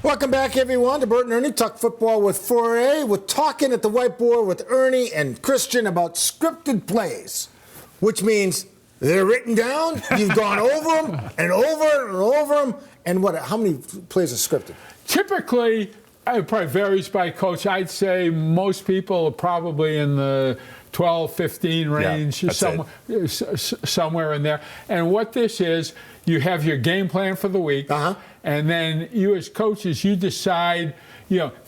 Welcome back, everyone, to Burton Ernie Talk Football with Fauria. We're talking at the whiteboard with Ernie and Christian about scripted plays, which means they're written down. You've gone over them and over and over them. And what? How many plays are scripted? Typically, it probably varies by coach. I'd say most people are probably in the 12, 15 range, somewhere in there. And what this is, you have your game plan for the week, and then you as coaches, you decide,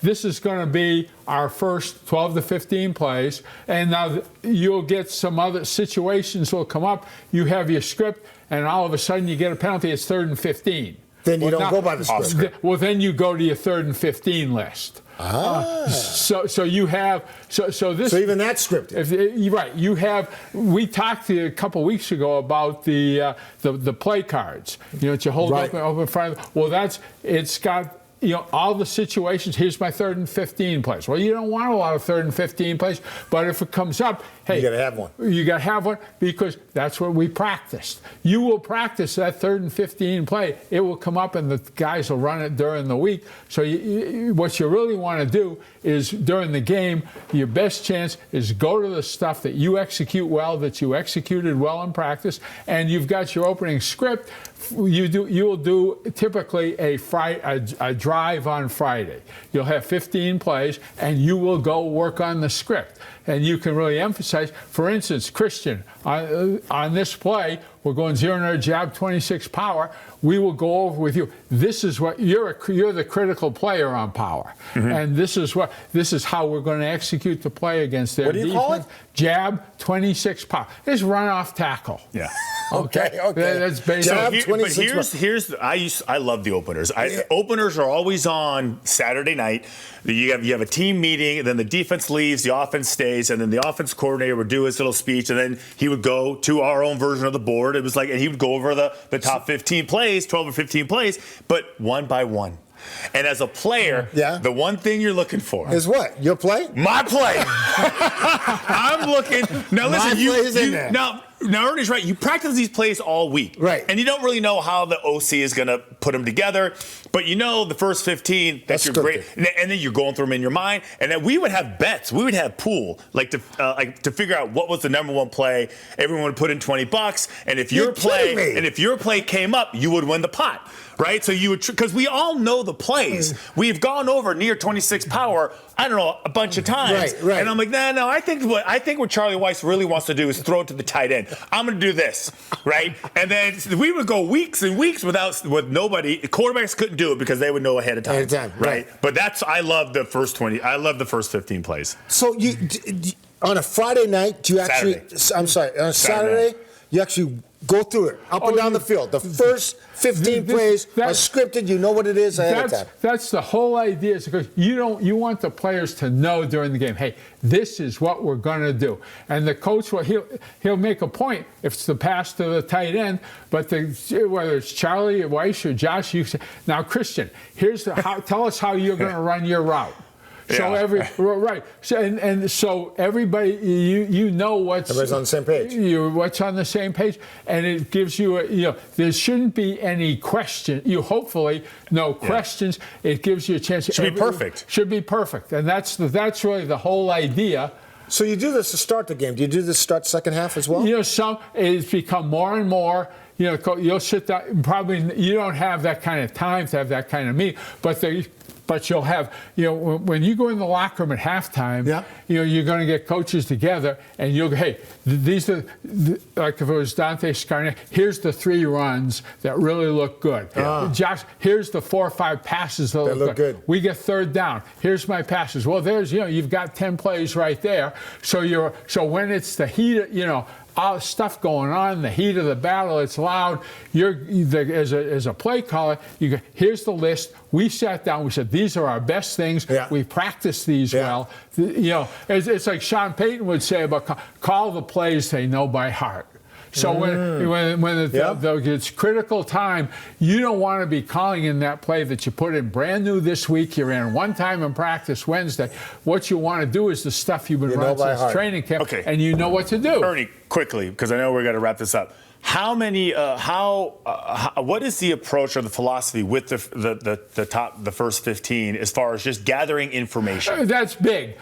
this is going to be our first 12 to 15 plays, and now you'll get some other situations will come up. You have your script, and all of a sudden you get a penalty. It's 3rd and 15. Then you don't go by the script. Well, then you go to your 3rd and 15 list. So you have this. So even that's scripted. Right. You have. We talked to you a couple weeks ago about the play cards. That you hold up in front of. Well, it's got. All the situations. Here's my 3rd and 15 plays. Well, you don't want a lot of 3rd and 15 plays, but if it comes up, hey, you got to have one. You got to have one because that's what we practiced. You will practice that 3rd and 15 play. It will come up, and the guys will run it during the week. So what you really want to do is during the game, your best chance is go to the stuff that you execute well, that you executed well in practice, and you've got your opening script. You will do typically a drive on Friday. You'll have 15 plays, and you will go work on the script. And you can really emphasize, for instance, Christian, on this play, we're going 0-0 jab, 26 power. We will go over with you. This is what you're the critical player on power, and this is how we're going to execute the play against their defense. What do you call it? Jab, 26 power. It's run off tackle. Yeah. Okay. That's basically. I love the openers. Openers are always on Saturday night. You have a team meeting, and then the defense leaves, the offense stays, and then the offense coordinator would do his little speech, and then he would go to our own version of the board. It was like, and he would go over the top 15 plays, 12 or 15 plays, but one by one. And as a player, the one thing you're looking for is what? Your play? My play. I'm looking. Now listen, Now, Ernie's right. You practice these plays all week. Right. And you don't really know how the OC is going to put them together. But the first 15, that's your great. And then you're going through them in your mind. And then we would have bets. We would have pool, to figure out what was the number one play. Everyone would put in $20. And if your play came up, you would win the pot. Right? So you would, because we all know the plays. We've gone over near 26 power, I don't know, a bunch of times. Right. And I'm like, no, I think what Charlie Weiss really wants to do is throw it to the tight end. I'm going to do this, right? And then we would go weeks and weeks with nobody. Quarterbacks couldn't do it because they would know ahead of time. Right. But I love the first 20. I love the first 15 plays. So on a Friday night, do you actually? I'm sorry, on a Saturday, you actually go through it up and down the field. The first 15 plays are scripted. You know what it is ahead of time. That's the whole idea. Is because you want the players to know during the game, hey, this is what we're going to do. And the coach, he'll make a point if it's the pass to the tight end, but whether it's Charlie or Weiss or Josh, you say, now Christian, tell us how you're going to run your route. So everybody, you know everybody's on the same page. What's on the same page, and it gives you there shouldn't be any question. Hopefully no questions. It gives you a chance. Should be perfect. Should be perfect, and that's really the whole idea. So you do this to start the game. Do you do this to start the second half as well? It's become more and more. You'll sit down. Probably you don't have that kind of time to have that kind of meeting, but you'll have, when you go in the locker room at halftime, you're going to get coaches together, and you'll go, hey, these are, like if it was Dante Scarnett, here's the 3 runs that really look good. Josh, here's the 4 or 5 passes that look good. We get 3rd down. Here's my passes. Well, there's, you've got 10 plays right there. So when it's the heat, all the stuff going on, the heat of the battle, it's loud. As a play caller, you go, here's the list. We sat down, we said, these are our best things. We practiced these well. It's like Sean Payton would say about call the plays they know by heart. So when it's critical time, you don't want to be calling in that play that you put in brand new this week. You ran one time in practice Wednesday. What you want to do is the stuff you've been running since training camp, and you know what to do. Ernie, quickly, because I know we're going to wrap this up. How many? What is the approach or the philosophy with the first 15 as far as just gathering information? That's big.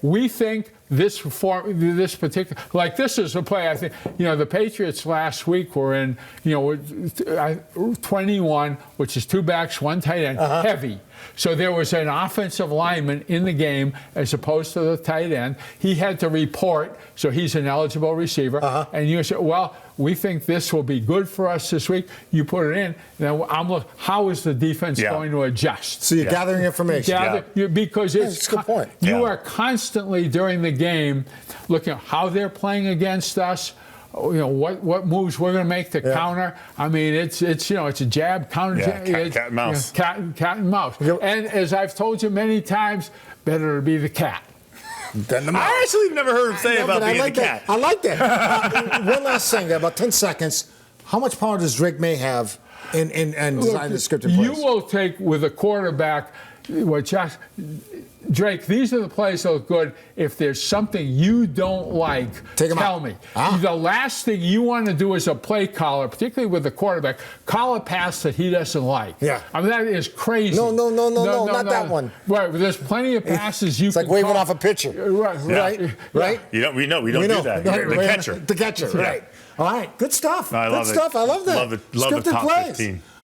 We think this particular, like this is a play. I think the Patriots last week were in 21, which is 2 backs, 1 tight end, heavy. So there was an offensive lineman in the game as opposed to the tight end. He had to report, so he's an eligible receiver. And you said, well, we think this will be good for us this week. You put it in. Now I'm looking, how is the defense going to adjust? So you're gathering information. Because it's a good point. You are constantly during the game looking at how they're playing against us. What moves we're going to make to counter. I mean, it's a jab, counter. Cat and mouse. Cat and mouse. And as I've told you many times, better to be the cat than the mouse. I actually never heard him say about being the cat. I like that. One last thing, about 10 seconds. How much power does Drake May have in designing the scripted plays? You will take with a quarterback. Drake, these are the plays that look good. If there's something you don't like, tell me. The last thing you want to do as a play caller, particularly with the quarterback, call a pass that he doesn't like. Yeah. I mean, that is crazy. No, not that one. Right, there's plenty of passes you can like waving off a pitcher. Right? We don't do that. The catcher. The catcher, right. All right, good stuff. I love I love that. Love the top Scripted plays. 15.